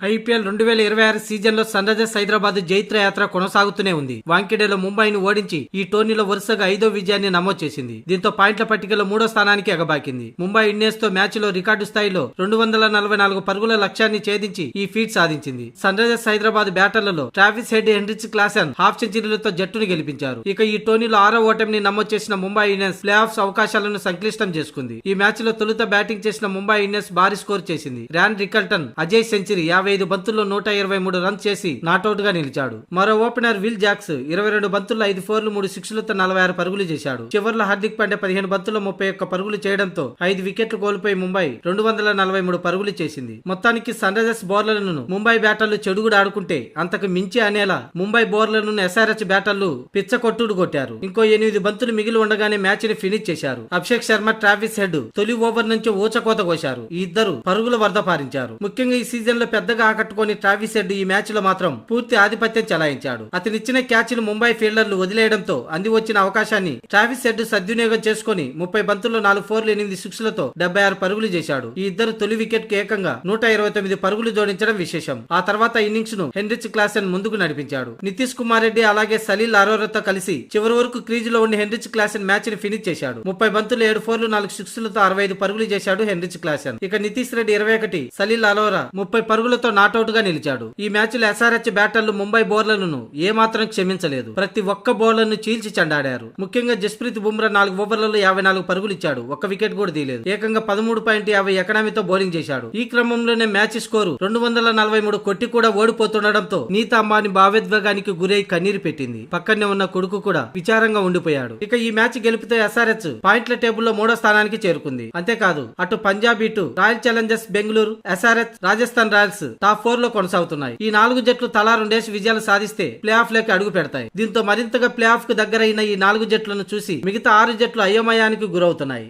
IPL 2026 సీజన్లో sun Risers Hyderabad జైత్ర యాత్ర కొనసాగుతూనే ఉంది. వాంఖేడేలో ముంబైని ఓడించి ఈ టోర్నీలో వరుసగా 5వ విజయాన్ని నమోదు చేసింది. దీంతో పాయింట్ల పట్టికలో 3వ స్థానానికి ఎగబాకింది. ముంబై ఇండియన్స్ తో మ్యాచ్ లో రికార్డు స్థాయిలో 244 పరుగుల లక్ష్యాన్ని ఛేదించి ఈ ఫీట్ సాధించింది. సన్ రైజర్స్ హైదరాబాద్ బ్యాటర్లలో Travis Head, Heinrich Klaasen half సెంచరీలతో జట్టును గెలిపించారు. ఇక ఈ టోర్నీలో 6వ ఓటమిని నమోదు చేసిన ముంబై ఇండియన్స్ ప్లే ఆఫ్స్ అవకాశాలను సంక్లిష్టం చేసుకుంది. ఈ మ్యాచ్ లో తొలుత బ్యాటింగ్ చేసిన ముంబై ఇండియన్స్ భారీ స్కోర్ చేసింది. ర్యాన్ రికల్టన్ అజయ్ సెంచరీ 55 బంతుల్లో 123 రన్స్ చేసి నాట్అవుట్ గా నిలిచాడు. మరో ఓపెనర్ విల్ జాక్స్ 22 బంతుల్లో 5 ఫోర్లు 3 సిక్స్లతో 46 పరుగులు చేశాడు. చివర్లో హార్దిక్ పాండ్యా 15 బంతుల్లో 31 పరుగులు చేయడంతో 5 వికెట్లు కోల్పోయి ముంబై 243 పరుగులు చేసింది. మొత్తానికి సన్ రైజర్స్ బౌలర్లను ముంబై బ్యాటర్లు చెడుగుడు ఆడుకుంటే అంతకు మించి అనేలా ముంబై బౌలర్లను ఎస్ఆర్హెచ్ బ్యాటర్లు పిచ్చకొట్టుడు కొట్టారు. ఇంకో 8 బంతులు మిగిలి ఉండగానే మ్యాచ్ ని ఫినిష్ చేశారు. అభిషేక్ శర్మ, ట్రావిస్ హెడ్ తొలి ఓవర్ నుంచి ఊచకోత కోశారు. ఈ ఇద్దరు పరుగుల వరద పారించారు. ముఖ్యంగా ఈ సీజన్ లో పెద్దగా ఆకట్టుకొని ట్రావిస్ హెడ్ ఈ మ్యాచ్ లో మాత్రం పూర్తి ఆధిపత్యం చెలాయించాడు. అతనిచ్చిన క్యాచ్ ను ముంబై ఫీల్డర్లు వదిలేయడంతో అంది వచ్చిన అవకాశాన్ని ట్రావిస్ హెడ్ సద్వినియోగం చేసుకుని 30 బంతుల్లో 4 ఫోర్లు 8 సిక్స్లతో 76 పరుగులు చేశాడు. ఈ ఇద్దరు తొలి వికెట్ కు ఏకంగా 129 పరుగులు జోడించడం విశేషం. ఆ తర్వాత ఇన్నింగ్స్ ను హెన్రిచ్ క్లాసెన్ ముందుకు నడిపించాడు. నితీష్ కుమార్ రెడ్డి అలాగే సలీల్ అరోరాతో కలిసి చివరి వరకు క్రీజ్ లో ఉండి హెన్రిచ్ క్లాసెన్ మ్యాచ్ ని ఫినిష్ చేశాడు. 30 బంతులు 7 ఫోర్లు 4 సిక్స్లతో 65 పరుగులు చేశాడు హెన్రిచ్ క్లాసెన్. ఇక నితీష్ రెడ్డి 21, సలీల్ అరోరా 30 పరుగులతో నాట్అవుట్ గా నిలిచాడు. ఈ మ్యాచ్ లో ఎస్ఆర్హెచ్ బ్యాటర్లు ముంబై బౌలర్లను ఏమాత్రం క్షమించలేదు. ప్రతి ఒక్క బౌలర్ ను చీల్చి చెండాడారు. ముఖ్యంగా జస్ప్రీత్ బుమ్రా 4 ఓవర్లలో 54 పరుగులు ఇచ్చాడు. ఒక్క వికెట్ కూడా తీయలేదు. ఏకంగా 13.50 ఎకనామీతో బౌలింగ్ చేశాడు. ఈ క్రమంలోనే మ్యాచ్ స్కోరు 243 కొట్టి కూడా ఓడిపోతుండడంతో నీతా అంబానీ భావోద్వేగానికి గురై కన్నీరు పెట్టింది. పక్కనే ఉన్న కొడుకు కూడా విచారంగా ఉండిపోయాడు. ఇక ఈ మ్యాచ్ గెలిపితే ఎస్ఆర్హెచ్ పాయింట్ల టేబుల్లో 3వ స్థానానికి చేరుకుంది. అంతేకాదు అటు పంజాబ్, ఇటు royal Challengers Bengaluru, SRH, Rajasthan Royals top 4 లో కొనసాగుతున్నాయి. ఈ 4 జట్లు తలా 2 విజయాలు సాధిస్తే ప్లే ఆఫ్ లోకి అడుగు పెడతాయి. దీంతో మరింతగా ప్లే ఆఫ్ కు దగ్గరైన ఈ 4 జట్లను చూసి మిగతా 6 జట్లు అయోమయానికి గురవుతున్నాయి.